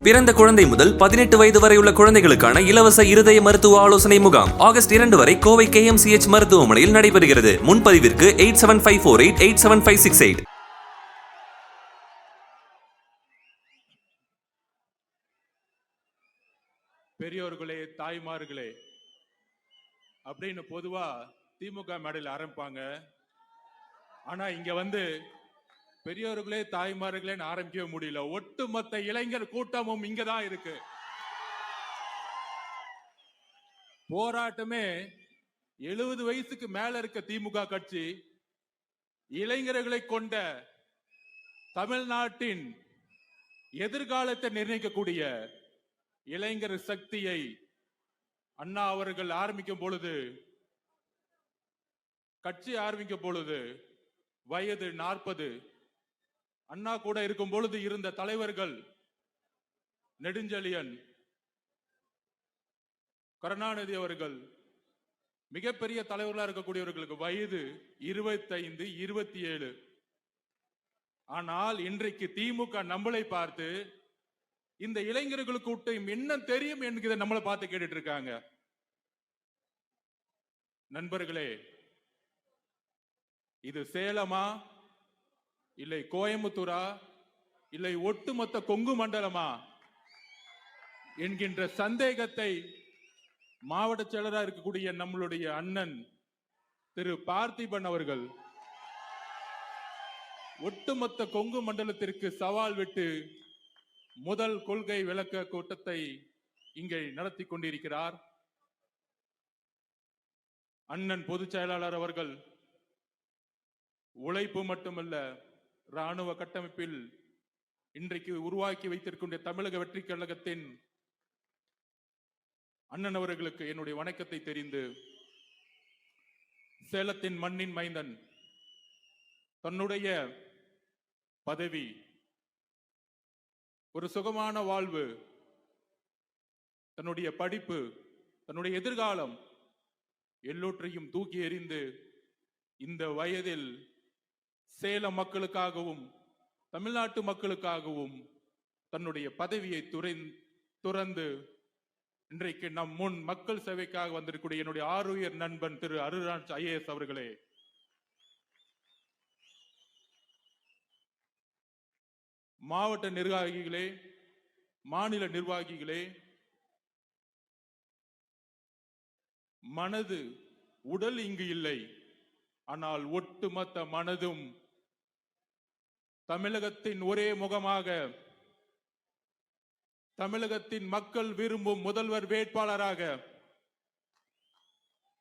பிறந்த குழந்தை முதல் 18 வயது வரை உள்ள குழந்தைகளுக்கான இலவச இருதய மருத்துவ ஆலோசனை முகாம் ஆகஸ்ட் 2 வரை கோவை KMCH மருத்துவமனையில் நடைபெறுகிறது. முன்பதிவிற்கு 8754887568. பெரியோர்களே, தாய்மார்களே அப்படின்னு பொதுவா திமுக மேடையில் ஆரம்பிப்பாங்க. ஆனா இங்க வந்து பெரியோர்களே தாய்மார்களே ஆரம்பிக்கவே முடியல. ஒட்டுமொத்த இளைஞர் கூட்டமும் இங்கதான் இருக்கு. போராட்டமே 70 வயசுக்கு மேல இருக்க திமுக கட்சி இளைஞர்களை கொண்ட தமிழ்நாட்டின் எதிர்காலத்தை நிர்ணயிக்கக்கூடிய இளைஞர் சக்தியை அண்ணா அவர்கள் ஆரம்பிக்கும் பொழுது, கட்சி ஆரம்பிக்கும் பொழுது வயது 40. அண்ணா கூட இருக்கும் பொழுது இருந்த தலைவர்கள் நெடுஞ்செழியன், கருணாநிதி அவர்கள், மிகப்பெரிய தலைவர்களா இருக்கக்கூடியவர்களுக்கு வயது 25, 27. ஆனால் இன்றைக்கு திமுக நம்மளை பார்த்து இந்த இளைஞர்களுக்கு கூட்டம் என்ன தெரியும் என்கிறத நம்மளை பார்த்து கேட்டுட்டு இருக்காங்க. நண்பர்களே, இது சேலமா, இல்லை கோயம்புத்தூரா, இல்லை ஒட்டுமொத்த கொங்கு மண்டலமா என்கின்ற சந்தேகத்தை மாவட்ட செயலராக இருக்கக்கூடிய நம்மளுடைய அண்ணன் திரு பார்த்திபன் அவர்கள் ஒட்டுமொத்த கொங்கு மண்டலத்திற்கு சவால் விட்டு முதல் கொள்கை விளக்க கூட்டத்தை இங்கே நடத்தி கொண்டிருக்கிறார். அண்ணன் பொதுச் செயலாளர் அவர்கள் உழைப்பு மட்டுமல்ல, ராணுவ கட்டமைப்பில் இன்றைக்கு உருவாக்கி வைத்திருக்கின்ற தமிழக வெற்றி கழகத்தின் அண்ணன் அவர்களுக்கு என்னுடைய வணக்கத்தை தெரிந்து, சேலத்தின் மண்ணின் மைந்தன் தன்னுடைய பதவி, ஒரு சுகமான வாழ்வு, தன்னுடைய படிப்பு, தன்னுடைய எதிர்காலம் எல்லோற்றையும் தூக்கி எறிந்து இந்த வயதில் சேலம் மக்களுக்காகவும் தமிழ்நாட்டு மக்களுக்காகவும் தன்னுடைய பதவியை துறந்து இன்றைக்கு நம் முன் மக்கள் சேவைக்காக வந்திருக்கூடிய என்னுடைய ஆருயிர் நண்பன் திரு அருள்ராஜ் IAS அவர்களே, மாவட்ட நிர்வாகிகளே, மாநில நிர்வாகிகளே, மனது உடல் இங்கு இல்லை, ஆனால் ஒட்டுமொத்த மனதும் தமிழகத்தின் ஒரே முகமாக, தமிழகத்தின் மக்கள் விரும்பும் முதல்வர் வேட்பாளராக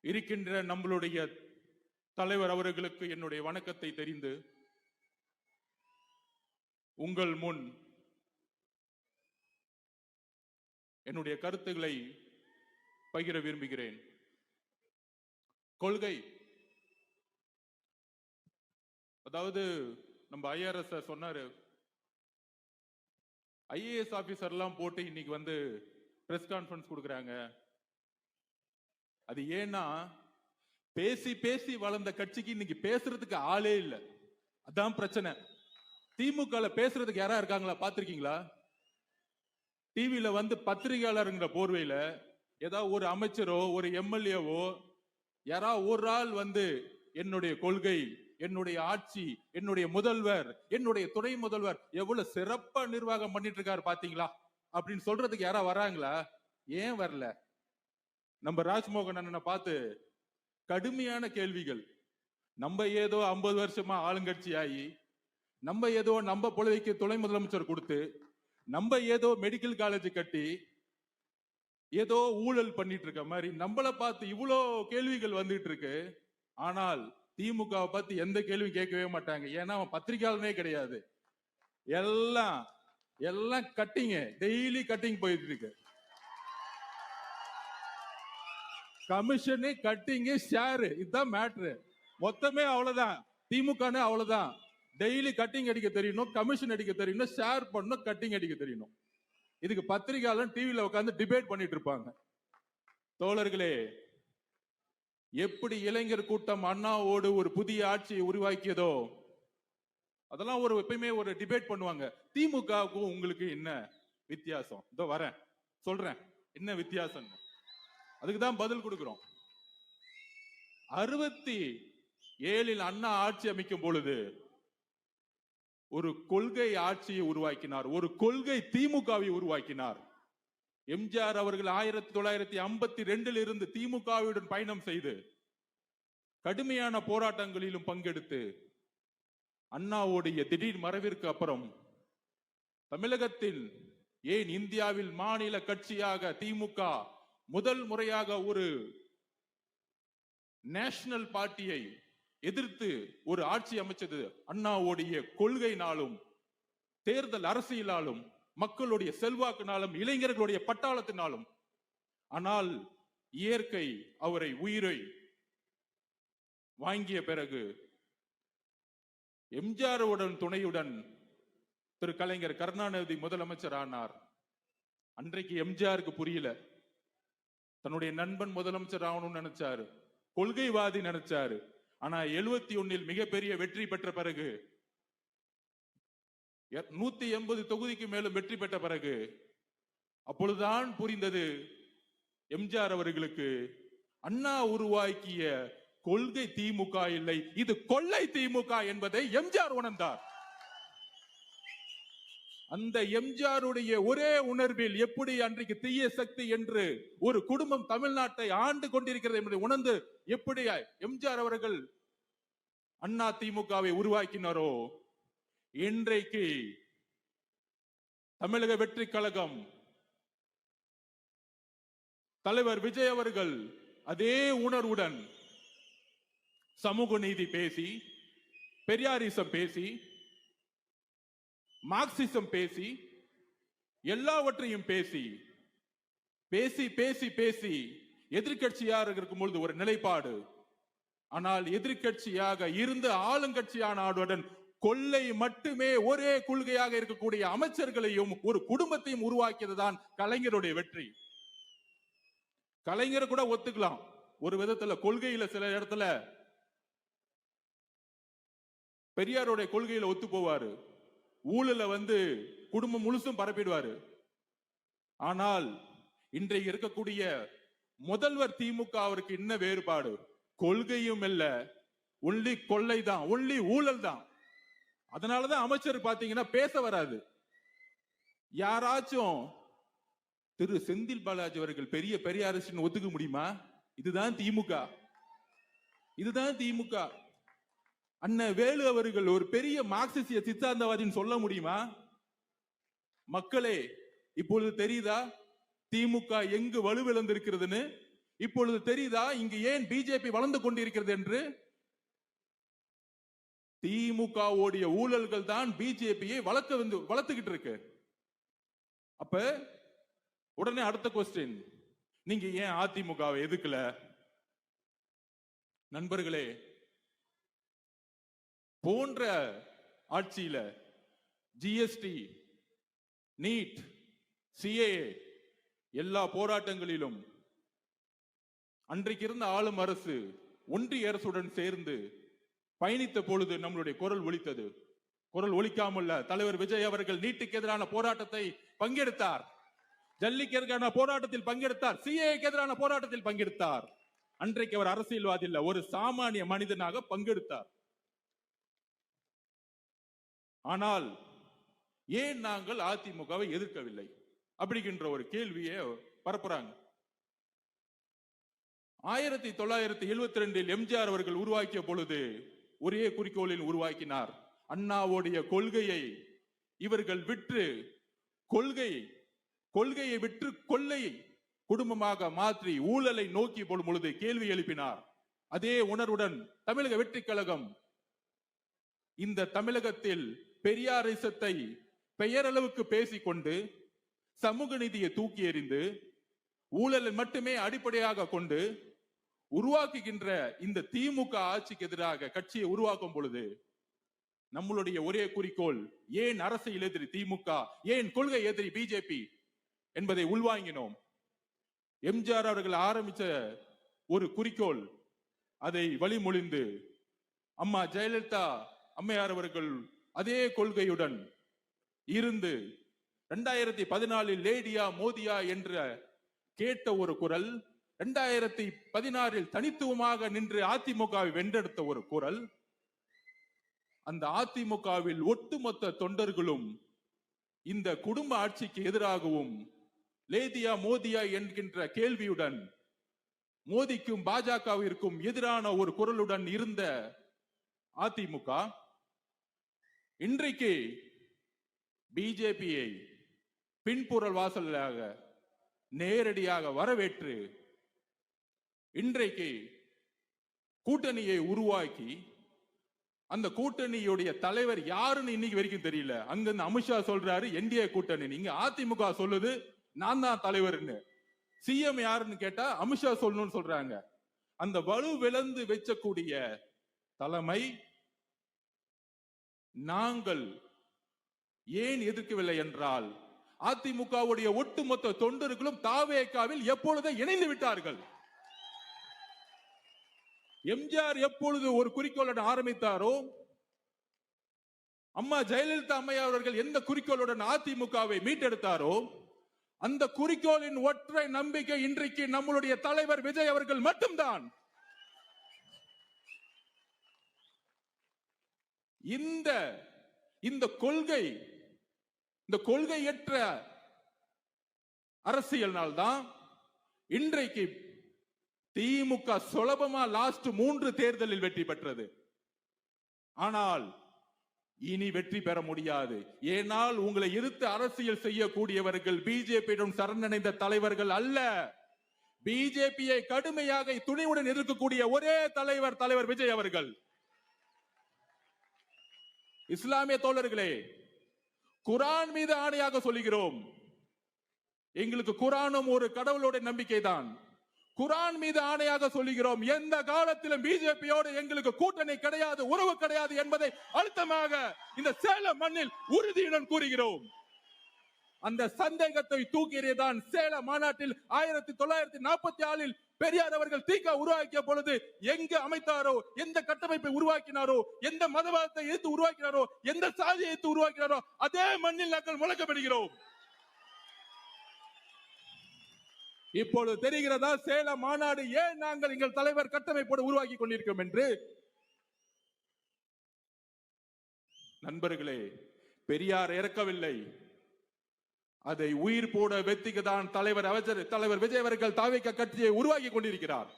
இருக்கின்ற நம்மளுடைய தலைவர் அவர்களுக்கு என்னுடைய வணக்கத்தை தெரிந்து உங்கள் முன் என்னுடைய கருத்துக்களை பகிர விரும்புகிறேன். கொள்கை, அதாவது நம்ம IRS சொன்னாரு, IAS ஆபீசர் எல்லாம் போட்டு இன்னைக்கு வந்து பிரஸ் கான்ஃபரன்ஸ் கொடுக்கறாங்க. அது ஏன்னா பேசி பேசி வளர்ந்த கட்சிக்கு இன்னைக்கு பேசுறதுக்கு ஆளே இல்லை. அதான் பிரச்சனை. திமுக பேசுறதுக்கு யாரா இருக்காங்களா பாத்திருக்கீங்களா? டிவியில வந்து பத்திரிகையாளருங்கிற போர்வையில ஏதாவது ஒரு அமைச்சரோ ஒரு MLAவோ யாராவது ஒரு ஆள் வந்து என்னுடைய கொள்கை, என்னுடைய ஆட்சி, என்னுடைய முதல்வர், என்னுடைய துணை முதல்வர் எவ்வளவு சிறப்பா நிர்வாகம் பண்ணிட்டு இருக்காரு பாத்தீங்களா அப்படின்னு சொல்றதுக்கு யாரா வராங்களா? ஏன் வரல? நம்ம ராஜ்மோகன் அண்ணனை பார்த்து கடுமையான கேள்விகள். நம்ம ஏதோ 50 வருஷமா ஆளுங்கட்சி ஆகி, நம்ம ஏதோ நம்ம புலவைக்கு துணை முதலமைச்சர் கொடுத்து, நம்ம ஏதோ மெடிக்கல் காலேஜ் கட்டி ஏதோ ஊழல் பண்ணிட்டு இருக்க மாதிரி நம்மளை பார்த்து இவ்வளோ கேள்விகள் வந்துட்டு இருக்கு. ஆனால் திமுக பத்தி எந்த கேள்வியும் கேட்கவே மாட்டாங்க. ஏன்னா அவன் பத்திரிகையாளனே கிடையாது. எல்லாம் கட்டிங்க, டெய்லி கட்டிங் போயிட்டு இருக்கு. கமிஷனு, கட்டிங்கு, ஷேரு, இதுதான் மேட்ரு. மொத்தமே அவ்வளவுதான். திமுகனே அவ்வளவுதான். டெய்லி கட்டிங் அடிக்க தெரியணும், கமிஷன் அடிக்க தெரியணும், ஷேர் பண்ணணும், கட்டிங் அடிக்க தெரியணும். இதுக்கு பத்திரிகையாளர் டிவியில உட்கார்ந்து டிபேட் பண்ணிட்டு இருப்பாங்க. தோழர்களே, எப்படி இளைஞர் கூட்டம் அண்ணாவோடு ஒரு புதிய ஆட்சியை உருவாக்கியதோ அதெல்லாம் எப்பயுமே ஒரு டிபேட் பண்ணுவாங்க. திமுகவுக்கும் உங்களுக்கு என்ன? வித்தியாசம்? இதோ வரேன், சொல்றேன் என்ன வித்தியாசம். அதுக்கு தான் பதில் கொடுக்கிறோம். 67 அண்ணா ஆட்சி அமைக்கும் பொழுது ஒரு கொள்கை ஆட்சியை உருவாக்கினார், ஒரு கொள்கை திமுகவை உருவாக்கினார். எம்ஜிஆர் அவர்கள் 1952 இருந்து திமுகவுடன் பயணம் செய்து கடுமையான போராட்டங்களிலும் பங்கெடுத்து அண்ணாவுடைய திடீர் மறைவிற்கு அப்புறம் தமிழகத்தில், ஏன் இந்தியாவில் மாநில கட்சியாக திமுக முதல் முறையாக ஒரு நேஷனல் பார்ட்டியை எதிர்த்து ஒரு ஆட்சி அமைச்சது அண்ணாவுடைய கொள்கையினாலும் தேர்தல் அரசியலாலும் மக்களுடைய செல்வாக்கினாலும் இளைஞர்களுடைய பட்டாளத்தினாலும். ஆனால் இயற்கை அவரை உயிரை வாங்கிய பிறகு எம்ஜிஆருடன் துணையுடன் திரு கலைஞர் கருணாநிதி முதலமைச்சர் ஆனார். அன்றைக்கு எம்ஜிஆருக்கு புரியல, தன்னுடைய நண்பன் முதலமைச்சர் ஆகணும்னு நினைச்சாரு, கொள்கைவாதி நினைச்சாரு. ஆனா 71 மிகப்பெரிய வெற்றி பெற்ற பிறகு 180 தொகுதிக்கு மேலும் வெற்றி பெற்ற பிறகு அப்பொழுதுதான் புரிந்தது எம்ஜிஆர் அவர்களுக்கு அண்ணா உருவாக்கிய கொள்கை திமுக இல்லை, இது கொள்ளை திமுக என்பதை எம்ஜிஆர் உணர்ந்தார். அந்த எம்ஜிஆருடைய ஒரே உணர்வில் எப்படி அன்றைக்கு தீய சக்தி என்று ஒரு குடும்பம் தமிழ்நாட்டை ஆண்டு கொண்டிருக்கிறது என்பதை உணர்ந்து எப்படி எம்ஜிஆர் அவர்கள் அண்ணா திமுகவை உருவாக்கினாரோ, இன்றைக்கு தமிழக வெற்றி கழகம் தலைவர் விஜய் அவர்கள் அதே உணர்வுடன் சமூக நீதி பேசி, பெரியாரிசம் பேசி, மார்க்சிசம் பேசி, எல்லாவற்றையும் பேசி பேசி பேசி பேசி எதிர்கட்சியாக இருக்கும் பொழுது ஒரு நிலைப்பாடு. ஆனால் எதிர்கட்சியாக இருந்து ஆளுங்கட்சியான ஆளுடன் கொள்ளை மட்டுமே ஒரே கொள்கையாக இருக்கக்கூடிய அமைச்சர்களையும் ஒரு குடும்பத்தையும் உருவாக்கியதுதான் கலைஞருடைய வெற்றி. கலைஞர் கூட ஒத்துக்கலாம் ஒரு விதத்துல, கொள்கையில சில இடத்துல பெரியாருடைய கொள்கையில ஒத்து போவாரு, ஊழல குடும்பம் முழுசும் பரப்பிடுவாரு. ஆனால் இன்றைக்கு இருக்கக்கூடிய முதல்வர் திமுக அவருக்கு என்ன வேறுபாடு? கொள்கையும் இல்ல, ஒன்லி கொள்ளை தான், ஒன்லி ஊழல் தான். அதனாலதான் அமைச்சர் பாத்தீங்கன்னா பேச வராது. யாராச்சும் திரு செந்தில் பாலாஜி அவர்கள் பெரிய பெரியாரிஸ்ட் ஒத்துக்க முடியுமா? இதுதான் திமுக, இதுதான் திமுக. அண்ணன் வேலு அவர்கள் ஒரு பெரிய மார்க்சிய சித்தாந்தவாதின்னு சொல்ல முடியுமா? மக்களே, இப்பொழுது தெரியுதா திமுக எங்கு வலுவிழந்திருக்கிறதுன்னு? இப்பொழுது தெரியுதா இங்கு ஏன் பிஜேபி வளர்ந்து கொண்டிருக்கிறது என்று? திமுகவுடைய ஊழல்கள் தான் பிஜேபியை வளர்த்துக்கிட்டு இருக்கு. அப்ப உடனே அடுத்த கொஸ்டின், நீங்க ஏன் அதிமுகவை எதுக்கல? நண்பர்களே, போன்ற ஆட்சியில ஜிஎஸ்டி, நீட், சிஏஏ எல்லா போராட்டங்களிலும் அன்றைக்கு இருந்த ஆளும் அரசு ஒன்றிய அரசுடன் சேர்ந்து பயணித்த பொழுது நம்மளுடைய குரல் ஒலித்தது. குரல் ஒலிக்காமல் தலைவர் விஜய் அவர்கள் நீட்டுக்கு எதிரான போராட்டத்தை பங்கெடுத்தார், ஜல்லிக்கு எதிரான போராட்டத்தில் பங்கெடுத்தார், சிஏஏக்கு எதிரான போராட்டத்தில் பங்கெடுத்தார். அன்றைக்கு அவர் அரசியல்வாதி இல்ல, ஒரு சாமானிய மனிதனாக பங்கெடுத்தார். ஆனால் ஏன் நாங்கள் அதிமுகவை எதிர்க்கவில்லை அப்படிங்கிற ஒரு கேள்வியை பரப்புறாங்க. 1972 எம்ஜிஆர் அவர்கள் உருவாக்கிய பொழுது ஒரே குறிக்கோளில் உருவாக்கினார். அண்ணாவுடைய கொள்கையை இவர்கள் விற்று கொள்கையை விற்று கொள்ளை குடும்பமாக மாற்றி ஊழலை நோக்கி போடும் பொழுது கேள்வி எழுப்பினார். அதே உணர்வுடன் தமிழக வெற்றி கழகம் இந்த தமிழகத்தில் பெரியாரிசத்தை பெயரளவுக்கு பேசிக்கொண்டு சமூக நீதியை தூக்கி எறிந்து ஊழலை மட்டுமே அடிப்படையாக கொண்டு உருவாக்குகின்ற இந்த திமுக ஆட்சிக்கு எதிராக கட்சியை உருவாக்கும் பொழுது நம்மளுடைய ஒரே குறிக்கோள், ஏன் அரசியல் எதிரி திமுக, ஏன் கொள்கை எதிரி பிஜேபி என்பதை உள்வாங்கினோம். எம்ஜிஆர் அவர்கள் ஆரம்பிச்ச ஒரு குறிக்கோள், அதை வழிமொழிந்து அம்மா ஜெயலலிதா அம்மையார் அவர்கள் அதே கொள்கையுடன் இருந்து 2014 லேடியா மோதியா என்ற கேட்ட ஒரு குரல், 2016 தனித்துவமாக நின்று அதிமுகவை வென்றெடுத்த ஒரு குரல். அந்த அதிமுகவில் ஒட்டுமொத்த தொண்டர்களும் இந்த குடும்ப ஆட்சிக்கு எதிராகவும் லேதியா மோதியா என்கின்ற கேள்வியுடன் மோதிக்கும் பாஜகவிற்கும் எதிரான ஒரு குரலுடன் இருந்த அதிமுக இன்றைக்கு பிஜேபியை பின்புறல் வாசலாக நேரடியாக வரவேற்று இன்றைக்கு கூட்டணியை உருவாக்கி அந்த கூட்டணியுடைய தலைவர் யாருன்னு இன்னைக்கு வரைக்கும் தெரியல. அங்க அமித்ஷா சொல்றாரு என்டிஏ கூட்டணி, நீங்க அதிமுக சொல்லுது நான் தான் தலைவர்னு. சிஎம் யாருன்னு கேட்டா அமித்ஷா சொல்லணும்னு சொல்றாங்க. அந்த வலு விளந்து வச்சக்கூடிய தலைமை நாங்கள் ஏன் எதிர்க்கவில்லை என்றால் அதிமுகவுடைய ஒட்டுமொத்த தொண்டர்களும் தாவேகாவில் எப்பொழுதே இணைந்து விட்டார்கள். எம்ஜிஆர் எப்பொழுது ஒரு குறிக்கோளுடன் ஆரம்பித்தாரோ, அம்மா ஜெயலலிதா அம்மையார் அவர்கள் எந்த குறிக்கோளுடன் அதிமுகவை மீட்டெடுத்தாரோ, அந்த குறிக்கோளின் ஒற்றை நம்பிக்கை இன்றைக்கு நம்மளுடைய தலைவர் விஜய் அவர்கள் மட்டும்தான். இந்த கொள்கையற்ற அரசியல்னால்தான் இன்றைக்கு திமுக சுலபமா லாஸ்ட் 3 தேர்தலில் வெற்றி பெற்றது. ஆனால் இனி வெற்றி பெற முடியாது. ஏனால் உங்களை எதிர்த்து அரசியல் செய்யக்கூடியவர்கள் பிஜேபியிடம் சரணடைந்த தலைவர்கள் அல்ல. பிஜேபியை கடுமையாக துணிவுடன் எதிர்க்கக்கூடிய ஒரே தலைவர் விஜய் அவர்கள். இஸ்லாமிய தோழர்களே, குரான் மீது ஆணையாக சொல்லுகிறோம், எங்களுக்கு குரானும் ஒரு கடவுளோட நம்பிக்கை தான். குரான் மீது ஆணையாக சொல்லுகிறோம், எந்த காலத்திலும் பிஜேபியோடு எங்களுக்கு கூட்டணி கிடையாது, உறவு கிடையாது என்பதை அழுத்தமாக இந்த சேலம் மண்ணில் உறுதியுடன் கூறுகிறோம். அந்த சந்தேகத்தை தூக்கியதான் சேலம் மாநாட்டில் 1944 பெரியார் அவர்கள் தீகா உருவாக்கிய பொழுது எங்கு அமைத்தாரோ, எந்த கட்டமைப்பை உருவாக்கினாரோ, எந்த மதவாதத்தை எதிர்த்து உருவாக்கினாரோ, எந்த சாதியை எதிர்த்து உருவாக்கினாரோ அதே மண்ணில் நாங்கள் முழக்கப்படுகிறோம். இப்பொழுது தெரிகிறதா சேலம் மாநாடு ஏன் நாங்கள் எங்கள் தலைவர் கட்டமைப்போடு உருவாக்கி கொண்டிருக்கிறோம் என்று. நண்பர்களே, பெரியார் இறக்கவில்லை, அதை உயிர் போட வெத்திக்குதான் தலைவர் விஜய் அவர்கள் தாவேகா கட்சியை உருவாக்கி கொண்டிருக்கிறார்.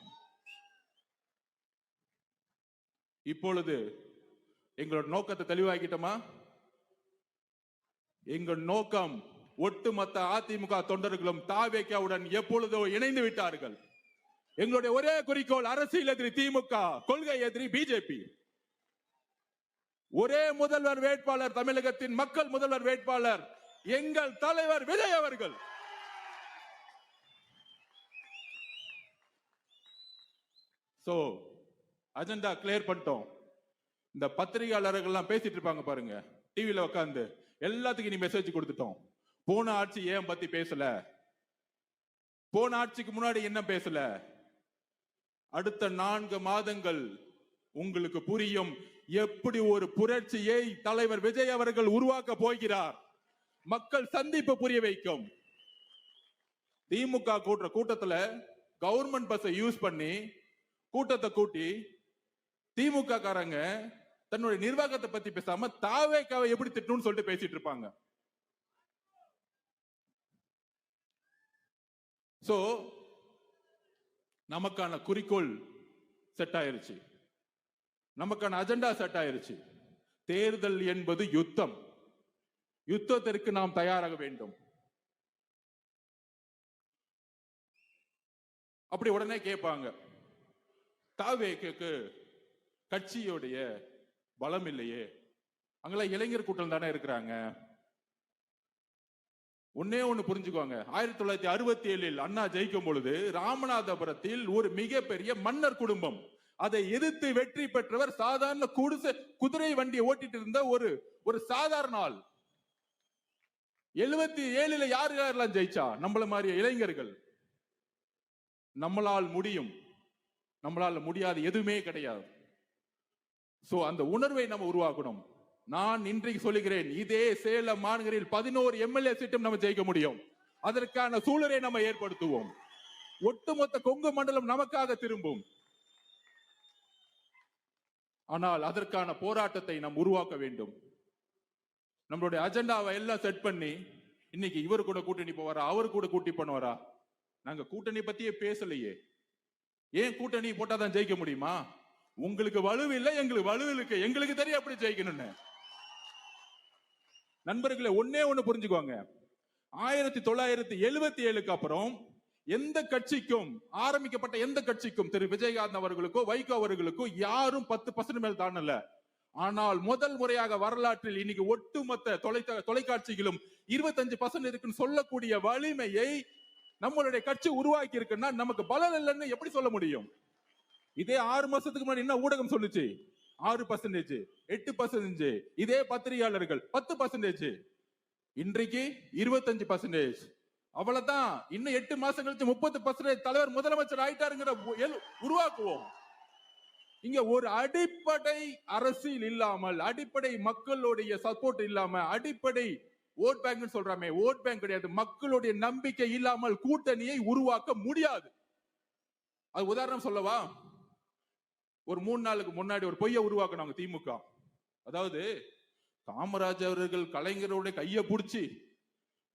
இப்பொழுது எங்களோட நோக்கத்தை தெளிவாக்கிட்டோமா? எங்கள் நோக்கம் ஒட்டுமொத்த அதிமுக தொண்டர்களும் தாவேகாவுடன் எப்பொழுதோ இணைந்து விட்டார்கள். எங்களுடைய ஒரே குறிக்கோள் அரசியல் எதிரி திமுக, கொள்கை எதிரி பிஜேபி. ஒரே முதல்வர் வேட்பாளர், தமிழகத்தின் மக்கள் முதல்வர் வேட்பாளர் எங்கள் தலைவர் விஜய் அவர்கள். சோ அஜெண்டா கிளியர் பண்ணிட்டோம். இந்த பத்திரிகையாளர்கள் எல்லாம் பேசிட்டு இருப்பாங்க பாருங்க, டிவில உட்கார்ந்து, எல்லாத்துக்கும் நீ மெசேஜ் கொடுத்துட்டோம். போன ஆட்சி ஏன் பத்தி பேசல, போன ஆட்சிக்கு முன்னாடி என்ன பேசல, அடுத்த 4 மாதங்கள் உங்களுக்கு புரியும் எப்படி ஒரு புரட்சியை தலைவர் விஜய் அவர்கள் உருவாக்க போகிறார். மக்கள் சந்திப்பு புரிய வைக்கும். திமுக கூட்டத்துல கவர்மெண்ட் பஸ்ஸை யூஸ் பண்ணி கூட்டத்தை கூட்டி திமுக காரங்க தன்னுடைய நிர்வாகத்தை பத்தி பேசாம தாவேகாவை எப்படி திட்டணும்னு சொல்லிட்டு பேசிட்டு இருப்பாங்க. சோ நமக்கான குறிக்கோள் செட் ஆயிருச்சு, நமக்கான அஜெண்டா செட் ஆயிருச்சு. தேர்தல் என்பது யுத்தம். யுத்தத்திற்கு நாம் தயாராக வேண்டும். அப்படி உடனே கேட்பாங்க, தாவேகாக்கு கட்சியோடைய பலம் இல்லையே, அங்கெல்லாம் இளைஞர் கூட்டம் தானே இருக்கிறாங்க. ஒன்னே ஒண்ணு புரிஞ்சுக்கோங்க, 1967 அண்ணா ஜெயிக்கும் பொழுது ராமநாதபுரத்தில் ஒரு மிகப்பெரிய மன்னர் குடும்பம், அதை எதிர்த்து வெற்றி பெற்றவர் சாதாரண குதிரை வண்டியை ஓட்டிட்டு இருந்த ஒரு சாதாரண ஆள். 77 யாரெல்லாம் ஜெயிச்சா? நம்மள மாதிரி இளைஞர்கள். நம்மளால் முடியும், நம்மளால முடியாது எதுவுமே கிடையாது. சோ அந்த உணர்வை நம்ம உருவாக்கணும். நான் இன்றைக்கு சொல்லுகிறேன், இதே சேலம் மாநகரில் 11 எம்எல்ஏ சீட்டும் நம்ம ஜெயிக்க முடியும். அதற்கான சூழலை நம்ம ஏற்படுத்துவோம். ஒட்டுமொத்த கொங்கு மண்டலம் நமக்காக திரும்பும். ஆனால் அதற்கான போராட்டத்தை நாம் உருவாக்க வேண்டும். நம்மளுடைய அஜெண்டாவை எல்லாம் செட் பண்ணி இன்னைக்கு இவர் கூட கூட்டணி போவாரா, அவர் கூட கூட்டணி பண்ணுவாரா? நாங்க கூட்டணி பத்தியே பேசலையே. ஏன் கூட்டணி போட்டாதான் ஜெயிக்க முடியுமா? உங்களுக்கு வலு இல்லை, எங்களுக்கு வலு இருக்கு. எங்களுக்கு தெரியும் எப்படி ஜெயிக்கணும்னு. நண்பர்களே, ஒன்னே ஒண்ணு புரிஞ்சுக்கோங்க. 1977க்கு அப்புறம் எந்த கட்சிக்கும், ஆரம்பிக்கப்பட்ட எந்த கட்சிக்கும், திரு விஜயகாந்த் அவர்களுக்கோ வைகோ அவர்களுக்கோ யாரும் 10% மேல் தாண்டல. ஆனால் முதல் முறையாக வரலாற்றில் இன்னைக்கு ஒட்டுமொத்த தொலைக்காட்சிகளும் 25% இருக்குன்னு சொல்லக்கூடிய வலிமையை நம்மளுடைய கட்சி உருவாக்கி இருக்குன்னா நமக்கு பலம் இல்லைன்னு எப்படி சொல்ல முடியும்? இதே 6 மாசத்துக்கு முன்னாடி என்ன ஊடகம் சொல்லுச்சு? 6%, 8%. இதே பத்திரிகையாளர்கள் 10%. இன்றைக்கு 25%. அவ்வளவுதான். இன்னும் 8 மாசம் கழிச்சு 30% தலைவர் முதலமைச்சர் ஆயிட்டாருங்கிற உருவாக்குவோம். இங்க ஒரு அடிப்படை அரசியல் இல்லாமல், அடிப்படை மக்களுடைய சப்போர்ட் இல்லாம, அடிப்படை ஓட் பேங்க் சொல்றாமே, ஓட் பேங்க் கிடையாது, மக்களுடைய நம்பிக்கை இல்லாமல் கூட்டணியை உருவாக்க முடியாது. அது உதாரணம் சொல்லவா? ஒரு 3 நாளுக்கு முன்னாடி ஒரு பொய்யை உருவாக்கினாங்க திமுக. அதாவது காமராஜர் அவர்கள் கலைஞருடைய கையை பிடிச்சி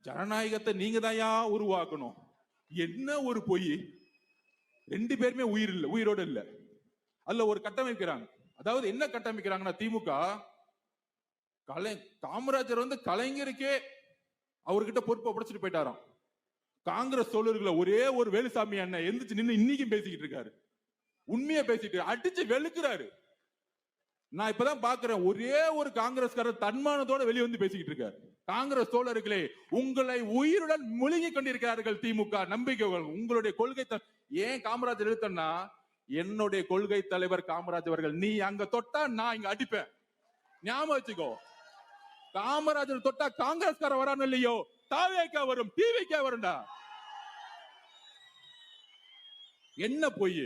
ஜனநாயகத்தை நீங்க தாயா உருவாக்கணும். என்ன ஒரு பொய்! 2 பேருமே உயிரோடு இல்ல. அதுல ஒரு கட்டமைக்கிறாங்க. அதாவது என்ன கட்டமைக்கிறாங்கன்னா, திமுக காமராஜர் கலைஞருக்கே அவர்கிட்ட பொறுப்பை ஒப்படைச்சிட்டு போயிட்டாராம். காங்கிரஸ் தோழர்களை ஒரே ஒரு வேலுசாமி அண்ணன் எந்திரிச்சு நின்று இன்னைக்கும் பேசிக்கிட்டு இருக்காரு. உண்மையை பேசிட்டு அடிச்சு வெளுக்கிறாரு. நான் இப்பதான் பாக்குறேன், ஒரே ஒரு காங்கிரஸ்காரர் தன்மானத்தோட வெளியே வந்து பேசிக்கிட்டு இருக்காரு. காங்கிரஸ் தோழர்களே, உங்களை உயிருடன் முழுகி கொண்டிருக்கிறார்கள் திமுக நம்பிக்கைகள். உங்களுடைய கொள்கை ஏன் காமராஜர் எழுத்தன்னா, என்னுடைய கொள்கை தலைவர் காமராஜர் அவர்கள். நீ அங்க தொட்டா நான் இங்க அடிப்பேன். ஞாபகம் வச்சுக்கோ. காமராஜர் தொட்டா காங்கிரஸ்கார வரான்னு இல்லையோ, தாவேக்கா வரும், டிவிக்கா வரும்டா. என்ன பொய்?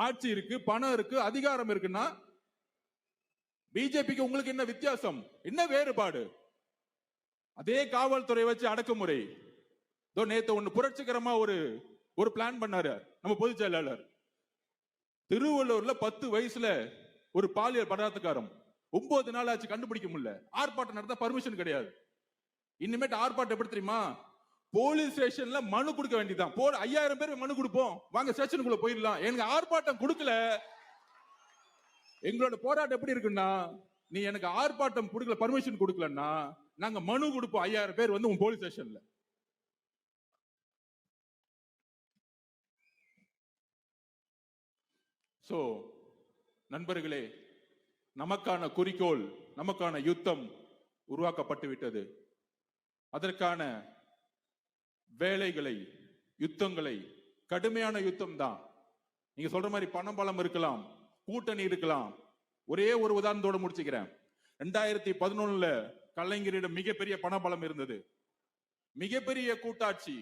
ஆட்சி இருக்கு, பணம் இருக்கு, அதிகாரம் இருக்குன்னா பிஜேபிக்கு உங்களுக்கு என்ன வித்தியாசம்? என்ன வேறுபாடு? அதே காவல்துறை வச்சு அடக்குமுறை. நேத்து ஒண்ணு புரட்சிகரமா ஒரு பிளான் பண்ணாரு நம்ம பொதுச் செயலாளர். திருவள்ளூர்ல 10 வயசுல ஒரு பாலியல் பலாத்காரம் 9 நாள் ஆச்சு, கண்டுபிடிக்க முடியல. ஆர்ப்பாட்டம் நடத்த பர்மிஷன் கிடையாது. இனிமேட்டு ஆர்ப்பாட்டம் எப்படி தெரியுமா? போலீஸ் ஸ்டேஷன்ல மனு கொடுக்க வேண்டியதான். 5000 பேர் மனு கொடுப்போம், வாங்க ஸ்டேஷனுக்குள்ள போயிடலாம். எனக்கு ஆர்ப்பாட்டம் கொடுக்கல. எங்களோட போராட்டம் எப்படி இருக்குன்னா, நீ எனக்கு ஆர்ப்பாட்டம் கொடுக்கல, பர்மிஷன் கொடுக்கலன்னா நாங்க மனு கொடுப்போம் 5000 பேர் உன் போலீஸ் ஸ்டேஷன்ல. சோ நண்பர்களே, நமக்கான குறிக்கோள், நமக்கான யுத்தம் உருவாக்கப்பட்டு விட்டது. அதற்கான வேலைகளை, யுத்தங்களை, கடுமையான யுத்தம் தான். நீங்க சொல்ற மாதிரி பணம் பலம் இருக்கலாம், கூட்டணி இருக்கலாம். ஒரே ஒரு உதாரணத்தோட முடிச்சுக்கிறேன். 2011 கலைஞரிடம் மிகப்பெரிய பணபலம் இருந்தது. மிகப்பெரிய கூட்டாட்சி.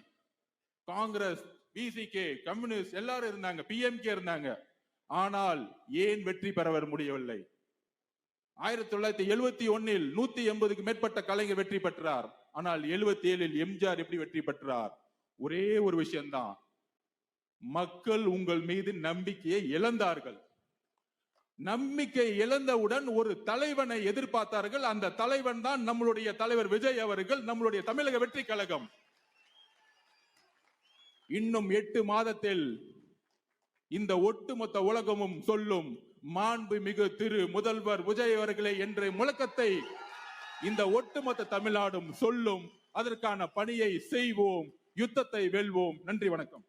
காங்கிரஸ், பிசிகே, கம்யூனிஸ்ட் எல்லாரும் இருந்தாங்க, பிஎம்கே இருந்தாங்க. ஆனால் ஏன் வெற்றி பெற முடியவில்லை? 1971 180க்கு மேற்பட்ட கலைஞர் வெற்றி பெற்றார். ஆனால் 77 எம்ஜிஆர் எப்படி வெற்றி பெற்றார்? ஒரே ஒரு விஷயம்தான், மக்கள் உங்கள் மீது நம்பிக்கையை இழந்தார்கள். நம்பிக்கை இழந்தவுடன் ஒரு தலைவனை எதிர்பார்த்தார்கள். அந்த தலைவன் தான் நம்மளுடைய தலைவர் விஜய் அவர்கள், நம்மளுடைய தமிழக வெற்றி கழகம். இன்னும் 8 மாதத்தில் இந்த ஒட்டுமொத்த உலகமும் சொல்லும், மாண்புமிகு திரு முதல்வர் விஜய் அவர்களே என்ற முழக்கத்தை இந்த ஒட்டுமொத்த தமிழ்நாடும் சொல்லும். அதற்கான பணியை செய்வோம், யுத்தத்தை வெல்வோம். நன்றி, வணக்கம்.